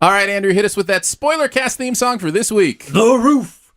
All right, Andrew, hit us with that spoiler cast theme song for this week. The roof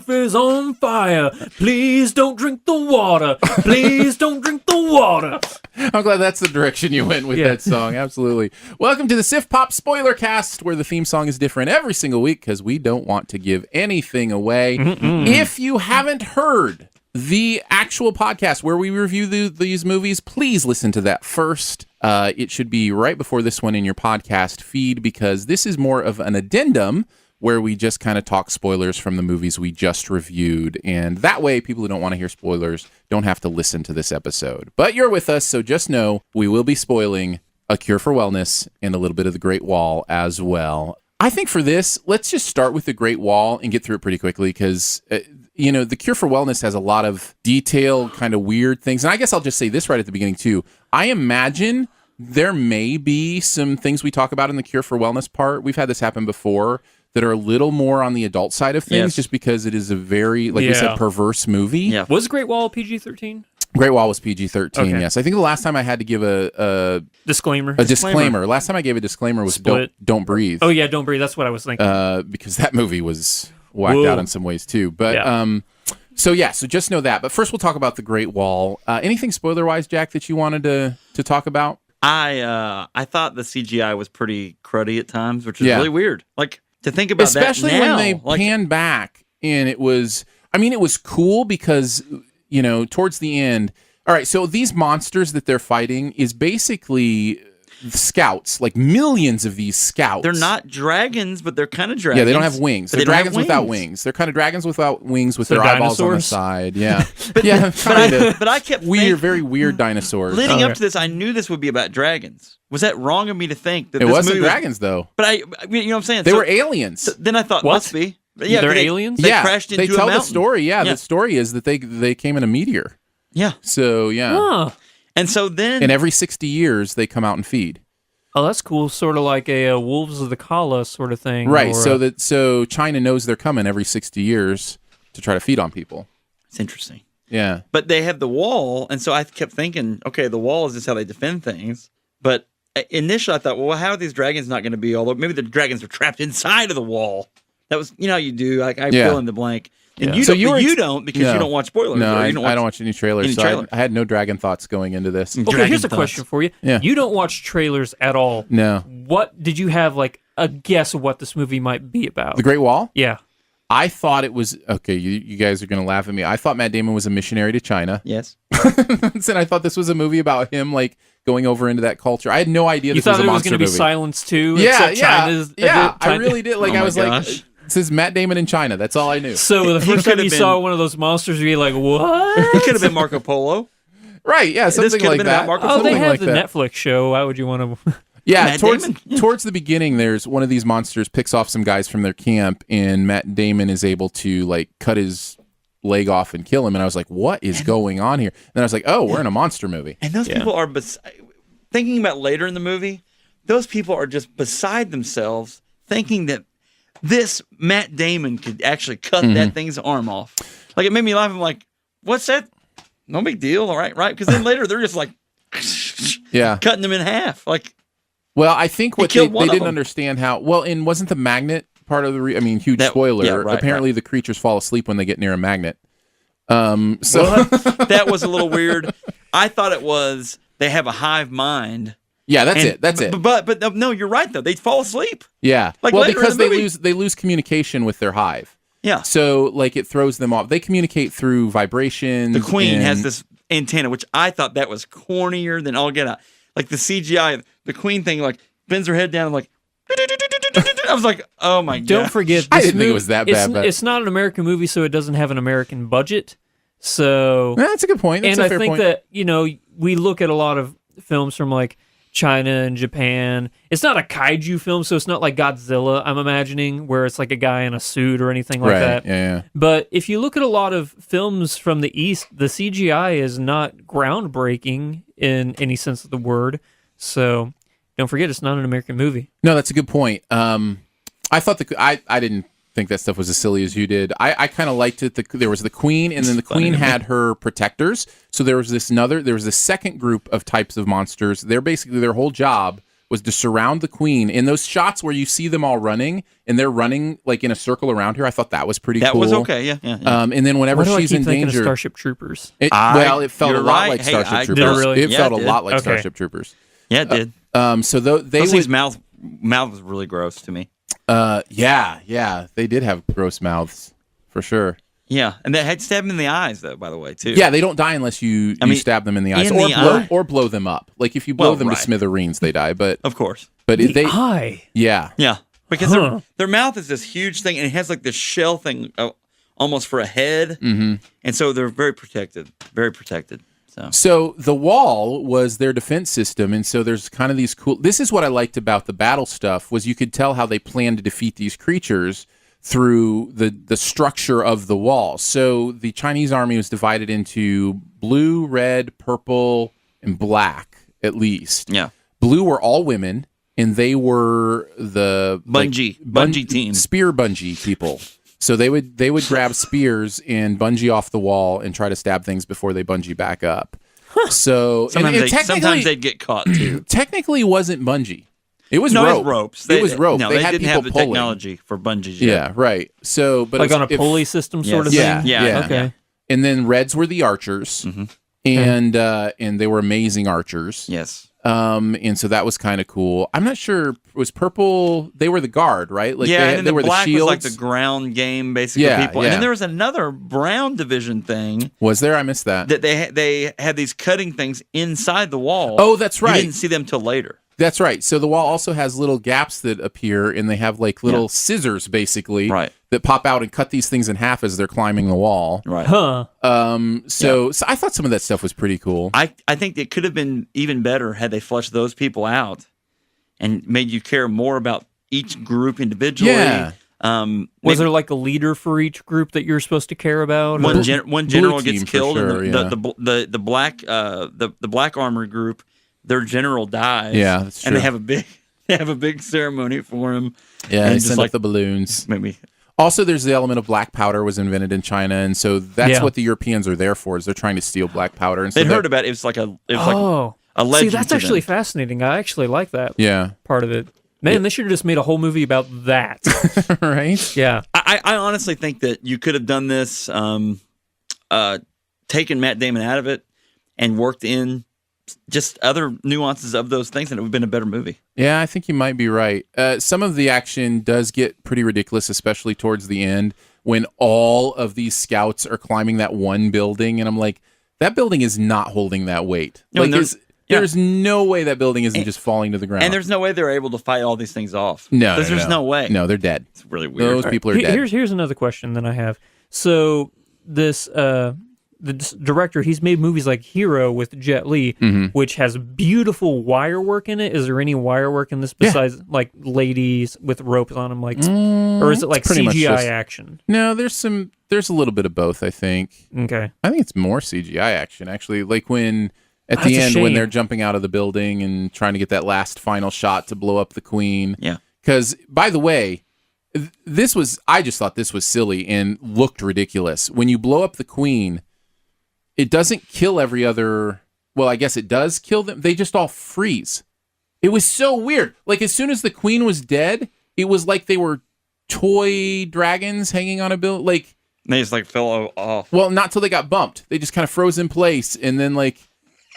is on fire. Please don't drink the water. Please don't drink the water. I'm glad that's the direction you went with that song. Absolutely. Welcome to the Siftpop spoiler cast, where the theme song is different every single week because we don't want to give anything away. If you haven't heard the actual podcast where we review these movies, please listen to that first. It should be right before this one in your podcast feed, because this is more of an addendum where we just kind of talk spoilers from the movies we just reviewed. And that way, people who don't want to hear spoilers don't have to listen to this episode. But you're with us, so just know we will be spoiling A Cure for Wellness and a little bit of The Great Wall as well. I think for this, let's just start with The Great Wall and get through it pretty quickly, because The Cure for Wellness has a lot of detailed, kind of weird things. And I guess I'll just say this right at the beginning, too. I imagine there may be some things we talk about in The Cure for Wellness part. We've had this happen before, that are a little more on the adult side of things, just because it is a very, like we said, perverse movie. Yeah. Was Great Wall PG-13? Great Wall was PG-13, yes. I think the last time I had to give a disclaimer. Last time I gave a disclaimer was Don't Breathe. Oh, yeah, Don't Breathe. That's what I was thinking. Because that movie was whacked out in some ways, too. But, so just know that. But first we'll talk about The Great Wall. Anything spoiler-wise, Jack, that you wanted to talk about? I thought the CGI was pretty cruddy at times, which is really weird. Like, to think about especially that now, when they pan back, and it was cool because, towards the end, all right, so these monsters that they're fighting is basically scouts, like millions of these scouts. They're not dragons, but they're kind of dragons. Yeah, they don't have wings. They're dragons without wings. They're kind of dragons without wings with their eyeballs on the side. Yeah. but I kept thinking, very weird dinosaurs. Leading up to this, I knew this would be about dragons. Was that wrong of me to think that it this wasn't movie dragons though? But you know what I'm saying? They were aliens. So then I thought, must be. Yeah, they're aliens? They crashed into a mountain. They tell the story. Yeah, the story is that they came in a meteor. Yeah. So, And so then... And every 60 years, they come out and feed. Oh, that's cool. Sort of like a Wolves of the Kala sort of thing. Right. So China knows they're coming every 60 years to try to feed on people. It's interesting. Yeah. But they have the wall, and so I kept thinking, okay, the wall is just how they defend things. But initially I thought, well, how are these dragons not going to be, although maybe the dragons are trapped inside of the wall. That was, how you do, like I fill in the blank. And you don't because you don't watch spoilers. No, I don't watch any trailers. I had no dragon thoughts going into this. Okay, here's a question for you. Yeah. You don't watch trailers at all. No. What did you have, like, a guess of what this movie might be about? The Great Wall? Yeah. I thought it was, okay, you guys are going to laugh at me. I thought Matt Damon was a missionary to China. Yes. And I thought this was a movie about him, like, going over into that culture. I had no idea this was a monster movie. You thought it was going to be Silence 2? Yeah, I really did. Like, I was like, this is Matt Damon in China. That's all I knew. So the first time you saw one of those monsters, you're like, what? It could have been Marco Polo. Right, yeah, something like that. They have the Netflix show. Why would you want to... Yeah, towards the beginning, there's one of these monsters picks off some guys from their camp, and Matt Damon is able to, like, cut his leg off and kill him. And I was like, what is going on here? And then I was like, oh, we're in a monster movie. And those people are, thinking about later in the movie, those people are just beside themselves thinking that this Matt Damon could actually cut that thing's arm off. Like, it made me laugh. I'm like, what's that? No big deal, all right? Because then later they're just like, cutting them in half. Like, well, I think what they didn't understand how, and wasn't the magnet part of the, huge spoiler. Apparently the creatures fall asleep when they get near a magnet. That was a little weird. I thought it was, they have a hive mind. Yeah, that's it. But no, you're right though. They fall asleep. Yeah. Like, well, because they lose communication with their hive. Yeah. So, like, it throws them off. They communicate through vibrations. The queen has this antenna, which I thought that was cornier than all get out. Like the CGI, the queen thing, like bends her head down and like. I was like, oh my god! Don't forget, I didn't think it was that bad. But it's not an American movie, so it doesn't have an American budget. So that's a good point. That's and a fair I think point. that we look at a lot of films from like China and Japan. It's not a kaiju film, so it's not like Godzilla, I'm imagining, where it's like a guy in a suit or anything like that. Yeah. But if you look at a lot of films from the East, the CGI is not groundbreaking in any sense of the word. So don't forget, it's not an American movie. No, that's a good point. I thought I didn't think that stuff was as silly as you did. I kind of liked it. There was the queen, and then the queen had her protectors. So there was this second group of types of monsters. They're basically, their whole job was to surround the queen. In those shots where you see them all running, and they're running like in a circle around her, I thought that was pretty cool. That was okay, yeah. And then whenever Why do she's I keep in thinking danger... of Starship Troopers? It felt a lot like Starship Troopers. Did it really? It Yeah, felt it a did. lot like Okay. Starship Troopers. Yeah, it did. So they Plus, would... his mouth was really gross to me. Yeah, they did have gross mouths, for sure. Yeah, and they had stabbed him in the eyes, though, by the way, too. Yeah, they don't die unless you stab them in the eyes, or blow them up. Like if you blow them to smithereens, they die. But of course, the eye. Yeah, because their mouth is this huge thing, and it has like this shell thing, almost for a head, and so they're very protected, very protected. So the wall was their defense system, and so there's kind of these cool. This is what I liked about the battle stuff was you could tell how they planned to defeat these creatures through the structure of the wall. So the Chinese army was divided into blue, red, purple, and black, at least. Yeah. Blue were all women, and they were the bungee team. Spear bungee people. So they would grab spears and bungee off the wall and try to stab things before they bungee back up. So sometimes they'd get caught too. Technically, it wasn't bungee. It was ropes. It was rope. No, they they had didn't people have the pulling. technology for bungees yet. Yeah, right. So, but Like on a pulley system sort of thing? Yeah. Okay. And then reds were the archers, and they were amazing archers. Yes. And so that was kind of cool. I'm not sure. Was purple? They were the guard, right? Like and they were black the shields. was like the ground game, basically. People. And then there was another brown division thing. Was there? I missed that. That they had these cutting things inside the wall. Oh, that's right. You didn't see them till later. That's right. So the wall also has little gaps that appear, and they have like little scissors, basically, that pop out and cut these things in half as they're climbing the wall. Right. Huh. So I thought some of that stuff was pretty cool. I think it could have been even better had they flushed those people out and made you care more about each group individually. Yeah. Was there like a leader for each group that you're supposed to care about? One general gets killed, sure, and the black armor group, their general dies. Yeah, that's true. And they have a big ceremony for him. Yeah, they send up the balloons. Maybe. Also, there's the element of black powder was invented in China, and so that's what the Europeans are there for. Is they're trying to steal black powder. And so they'd heard about it. It was like a legend. See, that's actually fascinating. I actually like that. Part of it. Man, they should have just made a whole movie about that. Right? Yeah. I honestly think that you could have done this, taken Matt Damon out of it, and worked in just other nuances of those things, and it would have been a better movie. Yeah, I think you might be right. Some of the action does get pretty ridiculous, especially towards the end when all of these scouts are climbing that one building, and I'm like, that building is not holding that weight. There's no way that building isn't just falling to the ground. And there's no way they're able to fight all these things off. No, there's no way. No, they're dead. It's really weird. Those people are dead. Here's another question that I have. So this the director, he's made movies like Hero with Jet Li, which has beautiful wire work in it. Is there any wire work in this besides like ladies with ropes on them, like, or is it like CGI action? No, there's a little bit of both. I think. Okay, I think it's more CGI action actually. Like when at the end when they're jumping out of the building and trying to get that last final shot to blow up the queen. Yeah. Because by the way, I just thought this was silly and looked ridiculous. When you blow up the queen, it doesn't kill every other... Well, I guess it does kill them. They just all freeze. It was so weird. Like, as soon as the queen was dead, it was like they were toy dragons hanging on a building. Like, they just, like, fell off. Well, not till they got bumped. They just kind of froze in place, and then, like...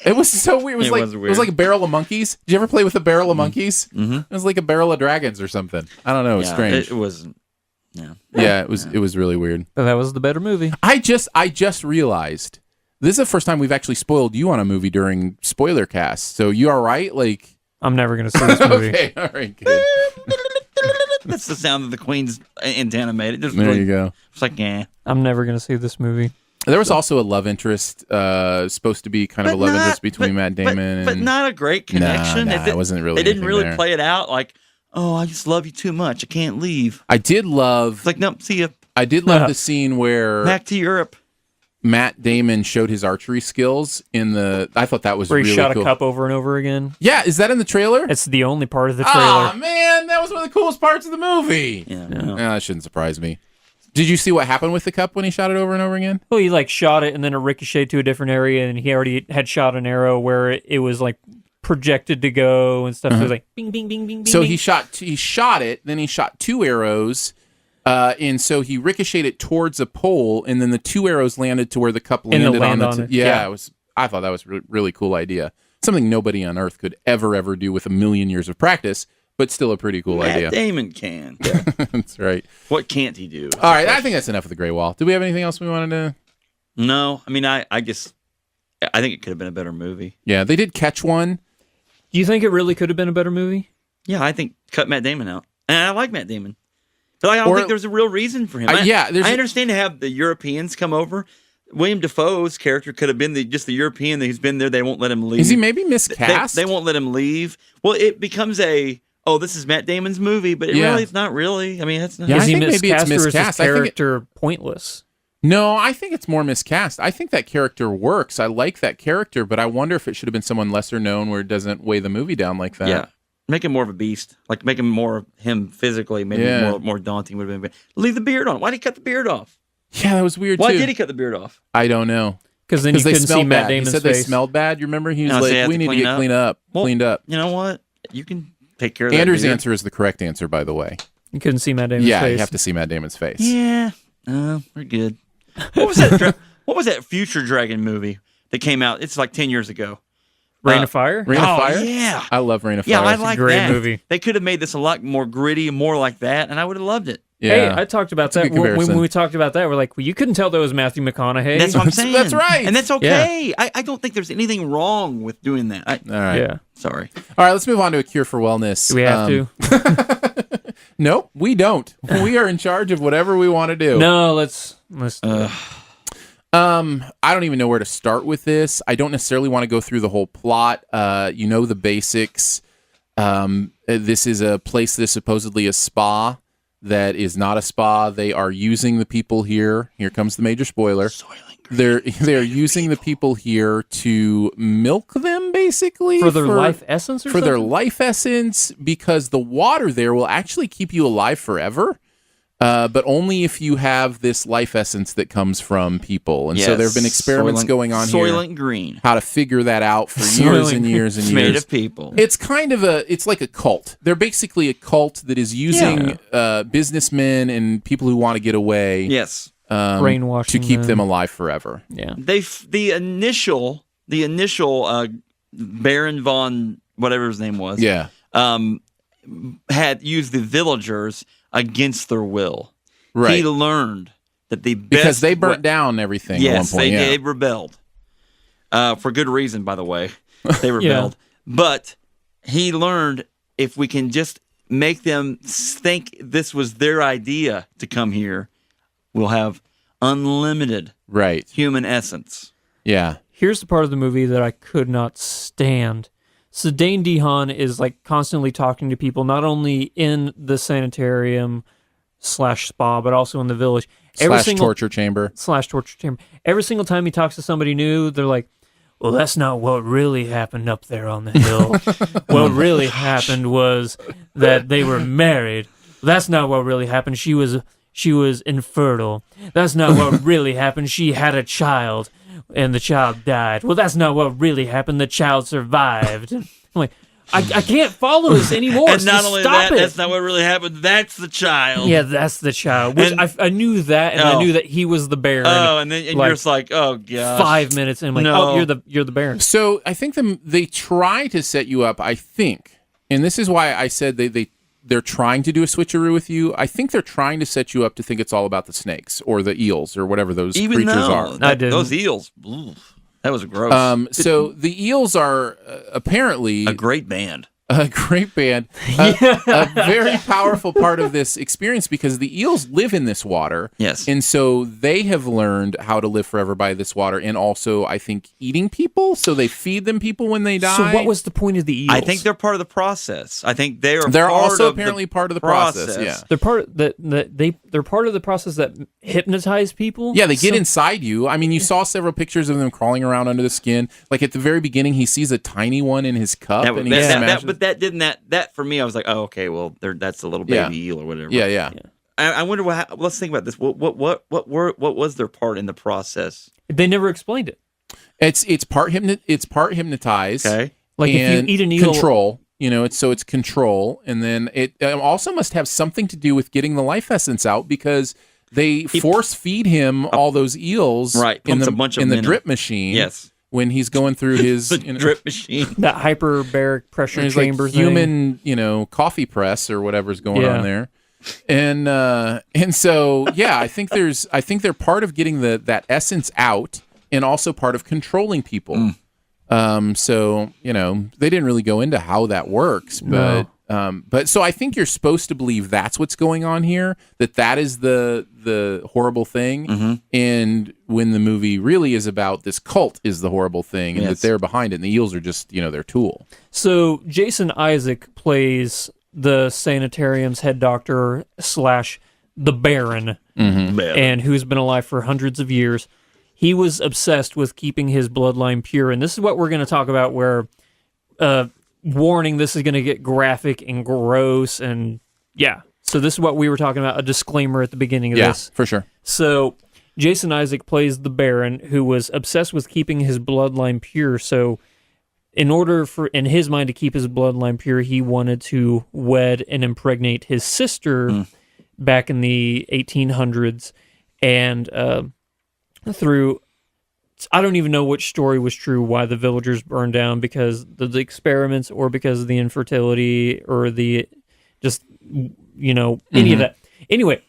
It was so weird. It was like a barrel of monkeys. Did you ever play with a barrel of monkeys? Mm-hmm. It was like a barrel of dragons or something. I don't know. It was strange. It was... Yeah, it was really weird. But that was the better movie. I just realized... This is the first time we've actually spoiled you on a movie during spoiler cast. So you all right? Like, I'm never going to see this movie. Okay, all right, good. That's the sound that the Queen's antenna made. There you go. It's like, I'm never going to see this movie. There was also a love interest, supposed to be kind of a love interest between Matt Damon but not a great connection. It wasn't really. They didn't really there. play it out like, oh, I just love you too much. I can't leave. I did love. It's like, no, see ya. I did love the scene where back to Europe. Matt Damon showed his archery skills in the... I thought that was where really he shot cool. a cup over and over again. Yeah, is that in the trailer? It's the only part of the trailer. Oh, man, that was one of the coolest parts of the movie. Yeah. That shouldn't surprise me. Did you see what happened with the cup when he shot it over and over again? Well, he like shot it and then it ricocheted to a different area, and he already had shot an arrow where it was like projected to go and stuff. So it was like bing, bing, bing, bing, bing. So bing. he shot it, then he shot 2 arrows, and so he ricocheted it towards a pole, and then the 2 arrows landed to where the cup landed on it. Yeah, I thought that was a really cool idea. Something nobody on Earth could ever do with 1,000,000 years of practice, but still a pretty cool idea. Matt Damon can. That's right. What can't he do? All right, I think that's enough of the Gray Wall. Do we have anything else we wanted to? No, I mean, I guess I think it could have been a better movie. Yeah, they did catch one. Do you think it really could have been a better movie? Yeah, I think cut Matt Damon out. And I like Matt Damon. But I don't think there's a real reason for him. I understand to have the Europeans come over. William Dafoe's character could have been just the European who's been there. They won't let him leave. Is he maybe miscast? They won't let him leave. Well, it becomes this is Matt Damon's movie, but it's not really. I mean, that's not. Yeah, is I he think maybe it's miscast or is his miscast. character pointless? No, I think it's more miscast. I think that character works. I like that character, but I wonder if it should have been someone lesser known where it doesn't weigh the movie down like that. Yeah. Make him more of a beast. Like, make him more him physically, maybe more daunting would have been. Leave the beard on. Why did he cut the beard off? Yeah, that was weird, Why too. did he cut the beard off? I don't know. Because then you couldn't see Matt Damon's face. He said they smelled bad. You remember? He was like, we need to get cleaned up. You know what? You can take care of that. Andrew's answer is the correct answer, by the way. You couldn't see Matt Damon's face. Yeah, you have to see Matt Damon's face. Yeah. We're good. What was that? What was that Future Dragon movie that came out? It's like 10 years ago. Rain of Fire? Rain of Fire? Yeah. I love Rain of Fire. Yeah, I like great that. movie. They could have made this a lot more gritty, more like that, and I would have loved it. Yeah. Hey, I talked about that. When we talked about that, we're like, well, you couldn't tell that was Matthew McConaughey. That's what I'm saying. That's right. And that's okay. Yeah. I don't think there's anything wrong with doing that. All right. Yeah. Sorry. All right, let's move on to A Cure for Wellness. Do we have to? Nope, we don't. We are in charge of whatever we want to do. No, let's do it. I don't even know where to start with this. I don't necessarily want to go through the whole plot. You know the basics. This is a place that is supposedly a spa that is not a spa. They are using the people here. Here comes the major spoiler. They're using the people here to milk them, basically, for their life essence, or for their life essence, because the water there will actually keep you alive forever. But only if you have this life essence that comes from people. And so there have been experiments going on here. Soylent Green. How to figure that out for years and years and years. Made of people. It's kind of it's like a cult. They're basically a cult that is using businessmen and people who want to get away. Yes. Brainwashing to keep them alive forever. Yeah. The initial Baron von whatever his name was. Yeah. Had used the villagers against their will. Right. He learned that because they burnt down everything at one point. Yes, they rebelled. For good reason, by the way. They rebelled. But he learned if we can just make them think this was their idea to come here, we'll have unlimited human essence. Yeah. Here's the part of the movie that I could not stand. So Dane DeHaan is like constantly talking to people, not only in the sanitarium / spa, but also in the village. / torture chamber. Every single time he talks to somebody new, they're like, well, that's not what really happened up there on the hill. What really happened was that they were married. That's not what really happened. She was infertile. That's not what really happened. She had a child, and the child died. Well, that's not what really happened. The child survived. I'm like, I can't follow this anymore. And not only that, that's not what really happened. That's the child. Yeah, that's the child. Which I knew that, and I knew that he was the Baron. Oh, and then you're just like, oh god. 5 minutes, and I'm like, oh, you're the Baron. So I think they try to set you up. I think, and this is why I said they're trying to do a switcheroo with you. I think they're trying to set you up to think it's all about the snakes or the eels or whatever those creatures are. Those eels. Oof, that was gross. So the eels are apparently a great band. A great band. A very powerful part of this experience because the eels live in this water. Yes. And so they have learned how to live forever by this water and also, I think, eating people. So they feed them people when they die. So what was the point of the eels? I think they're part of the process. I think they're also apparently part of the process. Yeah. They're part they're part of the process that hypnotize people. Yeah, they get inside you. I mean, you saw several pictures of them crawling around under the skin. Like at the very beginning, he sees a tiny one in his cup, but that for me, I was like, oh, okay, well, that's a little baby eel or whatever. Yeah. I wonder let's think about this. What was their part in the process? They never explained it. It's part hypnotized. Okay. Like and if you eat an eel, control. It's control, and then it also must have something to do with getting the life essence out because they force feed him all those eels in the drip machine. Yes. When he's going through his drip machine, that hyperbaric pressure chamber like thing. human, coffee press or whatever's going on there, and so I think they're part of getting that essence out, and also part of controlling people. So they didn't really go into how that works, but so I think you're supposed to believe that's what's going on here, that is the horrible thing, and when the movie really is about this cult is the horrible thing, and that they're behind it, and the eels are just their tool. So Jason Isaac plays the sanitarium's head doctor / the Baron, and who's been alive for hundreds of years. He was obsessed with keeping his bloodline pure, and this is what we're going to talk about where, warning, this is going to get graphic and gross, and so this is what we were talking about, a disclaimer at the beginning of this. Yeah, for sure. So Jason Isaac plays the Baron, who was obsessed with keeping his bloodline pure, so in order for, in his mind, to keep his bloodline pure, he wanted to wed and impregnate his sister back in the 1800s, and through, I don't even know which story was true, why the villagers burned down, because of the experiments or because of the infertility or the just, any of that. Anyway,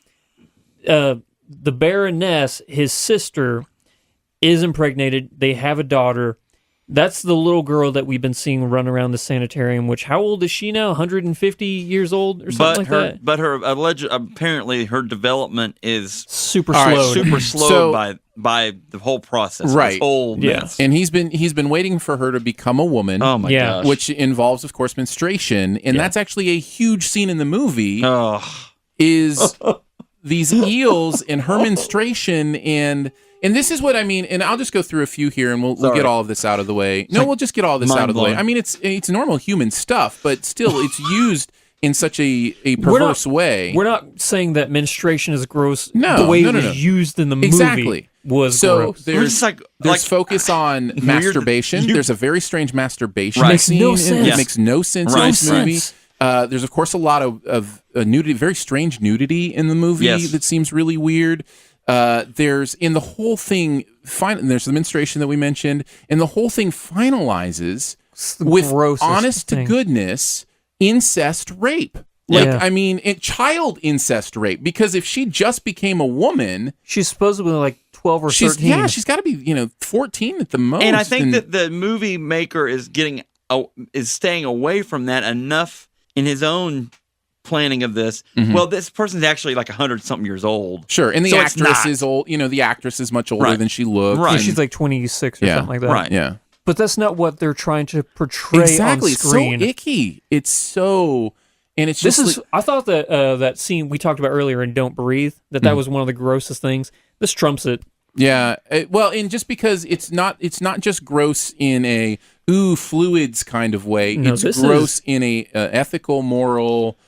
the Baroness, his sister, is impregnated. They have a daughter. That's the little girl that we've been seeing run around the sanitarium, which, how old is she now? 150 years old or something that? But her apparently her development is super slow. Super slowed by the whole process. Right. This whole mess. And he's been waiting for her to become a woman. Oh my gosh. Which involves, of course, menstruation. And that's actually a huge scene in the movie. Is these eels and her menstruation, and this is what I mean, and I'll just go through a few here, and we'll get all of this out of the way. We'll just get all of this out of the way. I mean, it's normal human stuff, but still, it's used in such a perverse way. We're not saying that menstruation is gross. No, the way it was used in the movie was gross. There's focus on masturbation. There's a very strange masturbation scene. No sense. It makes no sense in this movie. There's, of course, a lot of nudity, very strange nudity in the movie that seems really weird. There's in the whole thing. There's the menstruation that we mentioned, and the whole thing finalizes with honest to goodness incest rape. I mean, child incest rape. Because if she just became a woman, she's supposedly like 12 or 13. She's got to be 14 at the most. And I think that the movie maker is staying away from that enough in his own planning of this. Well, this person's actually like 100-something years old. Sure, and the actress is old. The actress is much older than she looks. Right, she's like 26 or something like that. Right, yeah. But that's not what they're trying to portray on screen. It's so icky. It's so, and it's just. I thought that that scene we talked about earlier in Don't Breathe, that was one of the grossest things. This trumps it. Yeah, well, and just because it's not just gross in a fluids kind of way. No, it's gross in a ethical, moral.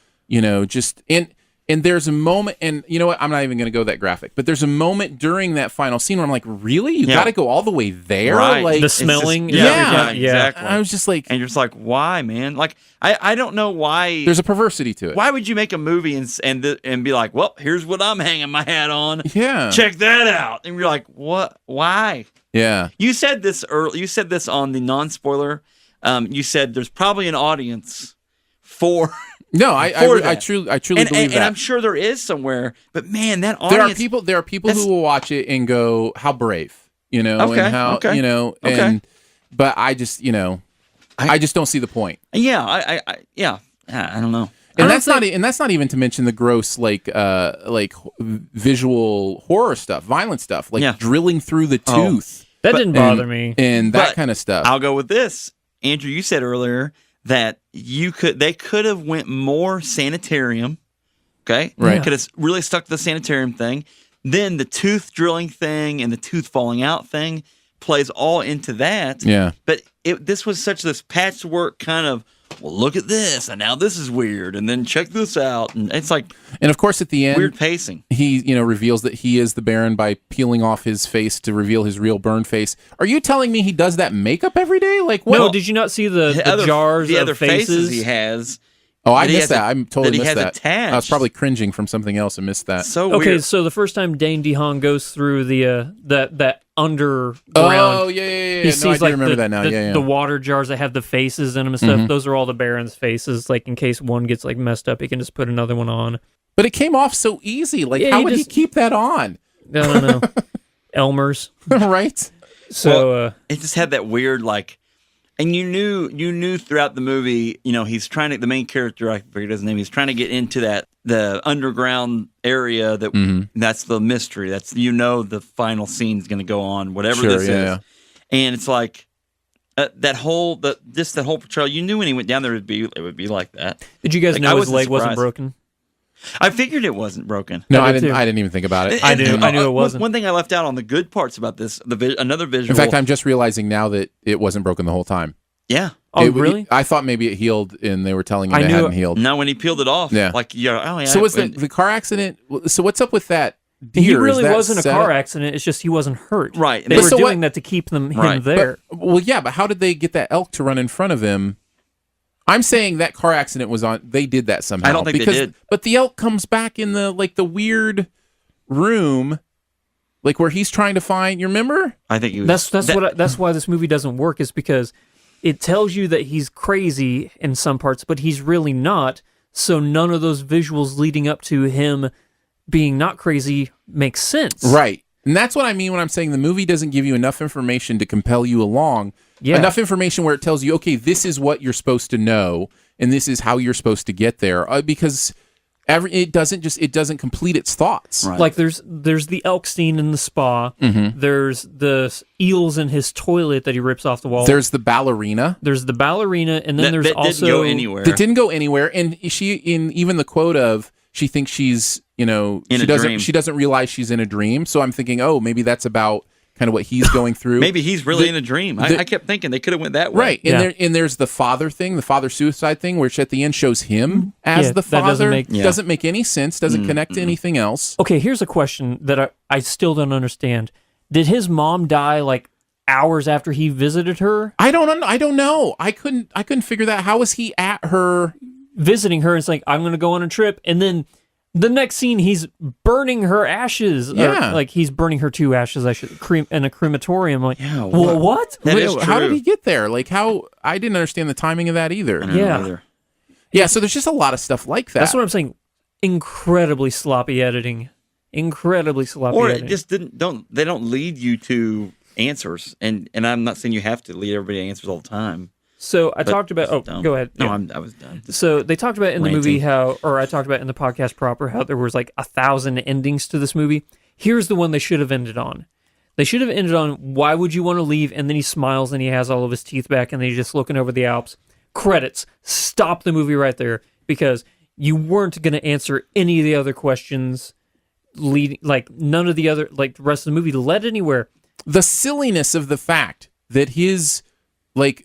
And there's a moment, and you know what? I'm not even going to go that graphic, but there's a moment during that final scene where I'm like, really? You got to go all the way there? Right. Like the smelling? Exactly. I was just like... And you're just like, why, man? Like, I don't know why... There's a perversity to it. Why would you make a movie and be like, well, here's what I'm hanging my hat on. Yeah. Check that out. And you're like, what? Why? Yeah. You said this early. You said this on the non-spoiler. You said there's probably an audience for... No, I truly believe that. And I'm sure there is somewhere, but man, that audience... There are people who will watch it and go, how brave, and how, but I just, I just don't see the point. Yeah, I don't know. And that's not even to mention the gross like visual horror stuff, violent stuff, like drilling through the tooth. That didn't bother me. And that kind of stuff. I'll go with this. Andrew, you said earlier that they could have went more sanitarium, okay? Right. They could have really stuck to the sanitarium thing. Then the tooth drilling thing and the tooth falling out thing plays all into that. Yeah. But this was this patchwork kind of well, look at this, and now this is weird, and then check this out, and it's like, and of course, at the end, weird pacing. He, reveals that he is the Baron by peeling off his face to reveal his real burn face. Are you telling me he does that makeup every day? Like, what? No, did you not see the jars the of other faces he has? Oh, I missed that. I totally that he missed has that. attached. I was probably cringing from something else and missed that. So Okay, weird. so the first time Dane DeHaan goes through the that underground, Oh, yeah. he No, sees I do like remember that now. the water jars that have the faces in them and stuff. Mhm. Those are all the Baron's faces. Like in case one gets like messed up, he can just put another one on. But it came off so easy. Like, Yeah, how he would he just- keep that on? I don't know, Elmer's. Right? So it just had that weird like, and you knew throughout the movie, he's trying to, the main character, I forget his name, he's trying to get into the underground area that's the mystery. That's, the final scene is going to go on, whatever this is. Yeah. And it's like that whole portrayal. You knew when he went down there, it would be like that. did you guys Like, know I his wasn't leg wasn't surprised. broken? I figured it wasn't broken. No, I I did didn't. too. I didn't even think about it. I knew it wasn't. One thing I left out on the good parts about this, another visual. In fact, I'm just realizing now that it wasn't broken the whole time. yeah. Oh, Really? I thought maybe it healed, and they were telling you I it knew hadn't it- healed. No, when he peeled it off, Yeah. like So was the car accident? So what's up with that deer? He Is really that wasn't a set car up? accident. It's just he wasn't hurt. Right. They But were so doing what- that to keep him Right. there. Well, yeah, but how did they get that elk to run in front of him? I'm saying that car accident was on. They did that somehow. I don't think they did. But the elk comes back in the weird room, like where he's trying to find. You remember? I think he was. That's why this movie doesn't work, is because it tells you that he's crazy in some parts, but he's really not. So none of those visuals leading up to him being not crazy makes sense. Right. And that's what I mean when I'm saying the movie doesn't give you enough information to compel you along. Yeah. Enough information where it tells you, okay, this is what you're supposed to know, and this is how you're supposed to get there. Because it doesn't complete its thoughts. Right. Like there's the elk scene in the spa. There's the eels in his toilet that he rips off the wall. There's the ballerina. There's the ballerina, and then that, there's that also didn't go anywhere. That didn't go anywhere, and she in even the quote of she thinks she's In she a doesn't dream. she doesn't realize she's in a dream. So I'm thinking, oh, maybe that's about kind of what he's going through. Maybe he's really in a dream. I kept thinking they could have went that way. Right, and Yeah. there's the father thing, the father suicide thing, which at the end shows him as Yeah, the that father. doesn't make- Doesn't make any sense. Doesn't connect to anything else. Okay, here's a question that I still don't understand. Did his mom die like hours after he visited her? I don't know. I couldn't figure that. How was he at her? Visiting her, it's like, I'm going to go on a trip. And then the next scene, he's burning her ashes. Yeah. Or, like, he's burning her to ashes, in a crematorium. Like, Yeah, well, what? That is How did true. he get there? Like how? I didn't understand the timing of that either. I don't know Yeah. either. Yeah, so there's just a lot of stuff like that. That's what I'm saying. Incredibly sloppy editing. Incredibly sloppy Or editing. it just they don't lead you to answers. And I'm not saying you have to lead everybody to answers all the time. So I talked about. it's Oh, dumb. go ahead. No, Yeah. I was done. So they talked about in the movie Ranting. I talked about in the podcast proper how there was like 1,000 endings to this movie. Here's the one they should have ended on. They should have ended on, why would you want to leave? And then he smiles and he has all of his teeth back and then he's just looking over the Alps. Credits. Stop the movie right there, because you weren't going to answer any of the other questions. None of the other, the rest of the movie led anywhere. the silliness of the fact that his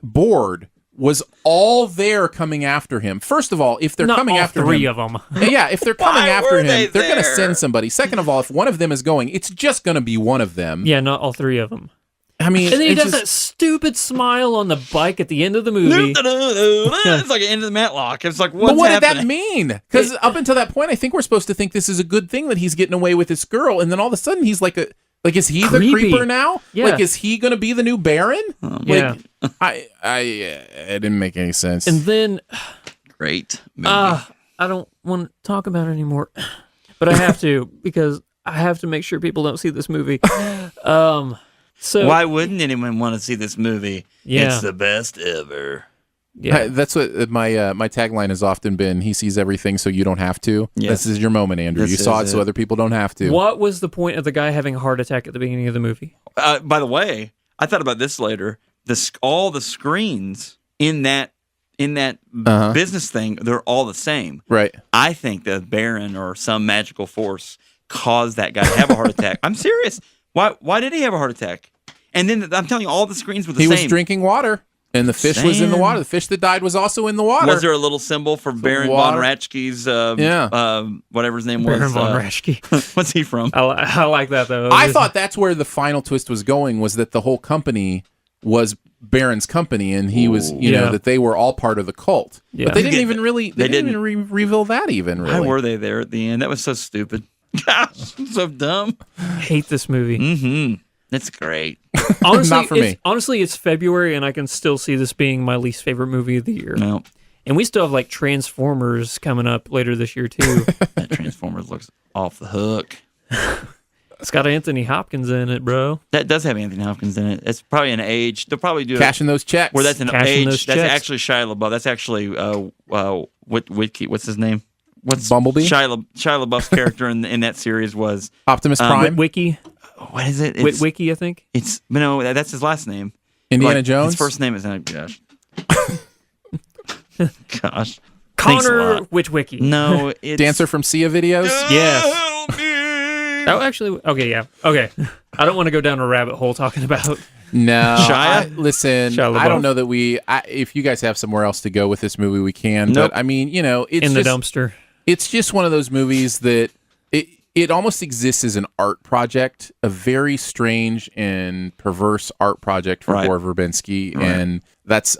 board was all there coming after him. First of all, if they're Not coming all after three him, of them. yeah, if they're coming Why after were him, they they're going to there? send somebody. Second of all, if one of them is going, it's just going to be one of them. Yeah, not all three of them. I mean, And then he it's does just- that stupid smile on the bike at the end of the movie. It's like an end of the Matlock. It's like, what's But what happening? did that mean? Because up until that point, I think we're supposed to think this is a good thing that he's getting away with this girl, and then all of a sudden he's is he the Creepy. creeper now? Yeah. Is he going to be the new Baron? Yeah. It didn't make any sense. And then Great movie. I don't want to talk about it anymore, but I have to, because I have to make sure people don't see this movie. So Why wouldn't anyone want to see this movie? Yeah. It's the best ever. yeah, That's what my tagline has often been. He sees everything, so you don't have to. Yes. This is your moment, Andrew. This you saw it, is so it. other people don't have to. what was the point of the guy having a heart attack at the beginning of the movie? By the way, I thought about this later. All the screens in that Uh-huh. business thing, they're all the same. Right. I think the Baron or some magical force caused that guy to have a heart attack. I'm serious. Why did he have a heart attack? And then I'm telling you, all the screens were the He same. was drinking water, And the fish was in the water. The fish that died was also in the water. Was there a little symbol for Baron von Raschke's, whatever his name was? Baron von Raschke. What's he from? I like that, though. I thought that's where the final twist was going, was that the whole company was Baron's company, and he was, you know, that they were all part of the cult. Yeah. But they didn't even really, they didn't even reveal that even, really. Why were they there at the end? That was so stupid. Gosh, so dumb. I hate this movie. Mm-hmm. It's great. Honestly, Not for me. Honestly, it's February, and I can still see this being my least favorite movie of the year. No. And we still have like Transformers coming up later this year too. That Transformers looks off the hook. It's got Anthony Hopkins in it, bro. That does have Anthony Hopkins in it. It's probably an age. They'll probably do cashing those checks. Where that's an Cashing age. That's actually Shia LaBeouf. That's actually what's his name? What's Bumblebee? Shia LaBeouf's character in that series was Optimus Prime. Wiki. What is it? Witwicky, I think. It's no, that's his last name. Indiana Jones. His first name is gosh. Gosh. Connor Witwicky. No, it's Dancer from Sia videos. Yes. Oh, actually, okay, yeah, okay. I don't want to go down a rabbit hole talking about. No, Shia? Listen, Shia LaBeouf. I don't know that if you guys have somewhere else to go with this movie, we can. Nope. But I mean, you know, it's in the just, dumpster. It's just one of those movies that it almost exists as an art project, a very strange and perverse art project for Gore Verbinski, and that's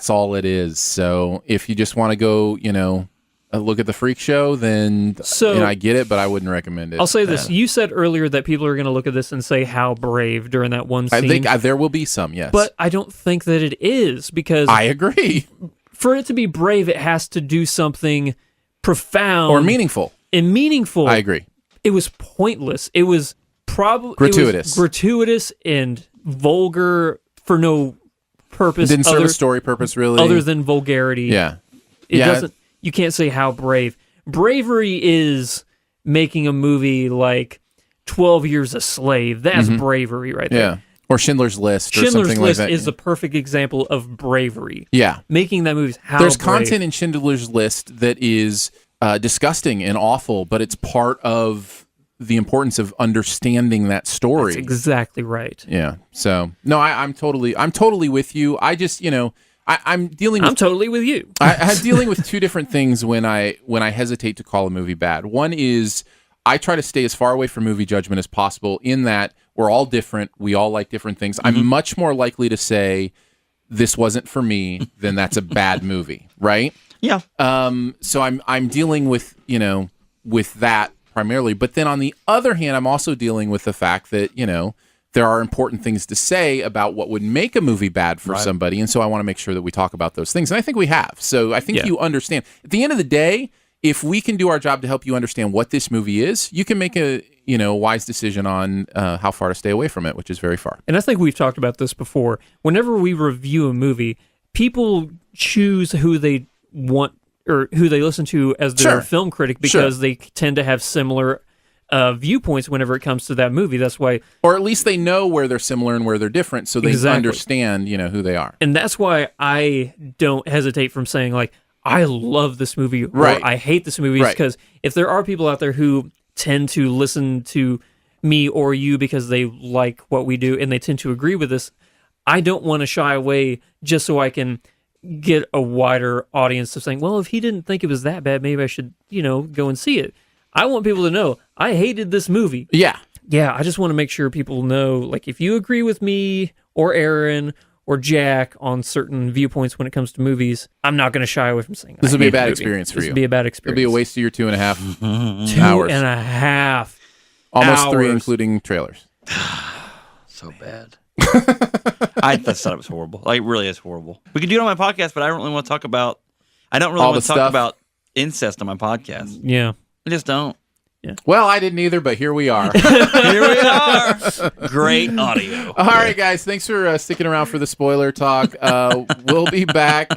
all it is. So if you just want to go, you know, look at the freak show, then I get it, but I wouldn't recommend it. I'll say this: you said earlier that people are going to look at this and say how brave during that one scene. I think there will be some, yes, but I don't think that it is, because I agree. For it to be brave, it has to do something profound or meaningful. And meaningful. I agree. It was pointless. It was probably gratuitous and vulgar for no purpose. Didn't serve a story purpose, really, other than vulgarity. Yeah, it doesn't. You can't say how brave. Bravery is making a movie like 12 Years a Slave. That's bravery right there. Yeah. Or Schindler's List or Schindler's something List like that. is the perfect example of bravery. Yeah. Making that movie. There's content in Schindler's List that is disgusting and awful, but it's part of the importance of understanding that story. That's exactly right. Yeah. So, no, I'm totally with you. I just, you know, I'm dealing with... I'm totally with you. I'm dealing with two different things when I hesitate to call a movie bad. One is I try to stay as far away from movie judgment as possible, in that we're all different. We all like different things. I'm much more likely to say this wasn't for me than that's a bad movie, right? Yeah. So I'm dealing with, you know, with that primarily. But then on the other hand, I'm also dealing with the fact that, you know, there are important things to say about what would make a movie bad for somebody. And so I want to make sure that we talk about those things. And I think we have. So I think you understand. At the end of the day, if we can do our job to help you understand what this movie is, you can make a, you know, wise decision on how far to stay away from it, which is very far. And I think we've talked about this before. Whenever we review a movie, people choose who they want or who they listen to as their film critic, because they tend to have similar viewpoints whenever it comes to that movie. That's why, or at least they know where they're similar and where they're different, so they understand, you know, who they are. And that's why I don't hesitate from saying, like, I love this movie or I hate this movie, because if there are people out there who tend to listen to me or you because they like what we do and they tend to agree with us, I don't want to shy away just so I can get a wider audience of saying, well, if he didn't think it was that bad, maybe I should, you know, go and see it. I want people to know I hated this movie. Yeah. Yeah, I just want to make sure people know, like, if you agree with me or Aaron or Jack on certain viewpoints when it comes to movies, I'm not going to shy away from saying this will be a bad experience for you. This will be a bad experience. It'll be a waste of your 2.5 hours. 2.5 Almost hours. 3, including trailers. So bad. I thought it was horrible. Like, it really is horrible. We could do it on my podcast, but I don't really want to talk about... I don't really want to talk about incest on my podcast. Yeah. I just don't. Yeah. Well, I didn't either, but here we are. Here we are. Great audio. All right, guys. Thanks for sticking around for the spoiler talk. We'll be back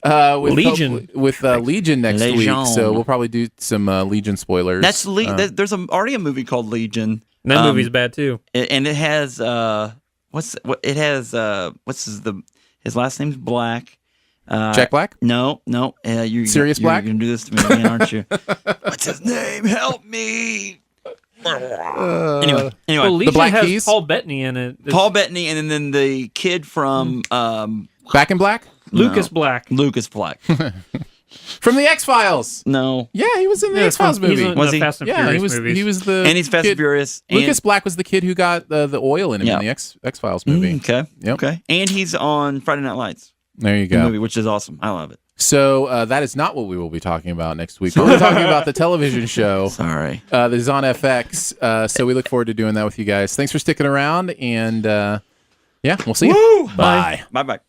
with Legion Legion next week. So we'll probably do some Legion spoilers. That's there's already a movie called Legion. That movie's bad too. And it has his last name's Black. Jack Black? No. Sirius Black? You're going to do this to me again, aren't you? What's his name? Help me. Anyway. Well, Legion the Black has Keys? Paul Bettany in it. Paul Bettany, and then the kid from Back in Black? Lucas Black. Lucas Black. From the X-Files. No. Yeah, he was in the X-Files He's movie. in Was the he? Fast and Yeah, Furious movies. he was the And he's Fast kid. and Furious. Lucas Black was the kid who got the oil in him Yeah. in the X-Files movie. Okay. Yep. Okay. And he's on Friday Night Lights. There you The go. movie, which is awesome. I love it. So that is not what we will be talking about next week. We're talking about the television show Sorry. that is on FX. So we look forward to doing that with you guys. Thanks for sticking around, and yeah, we'll see you. Woo! Bye. Bye-bye.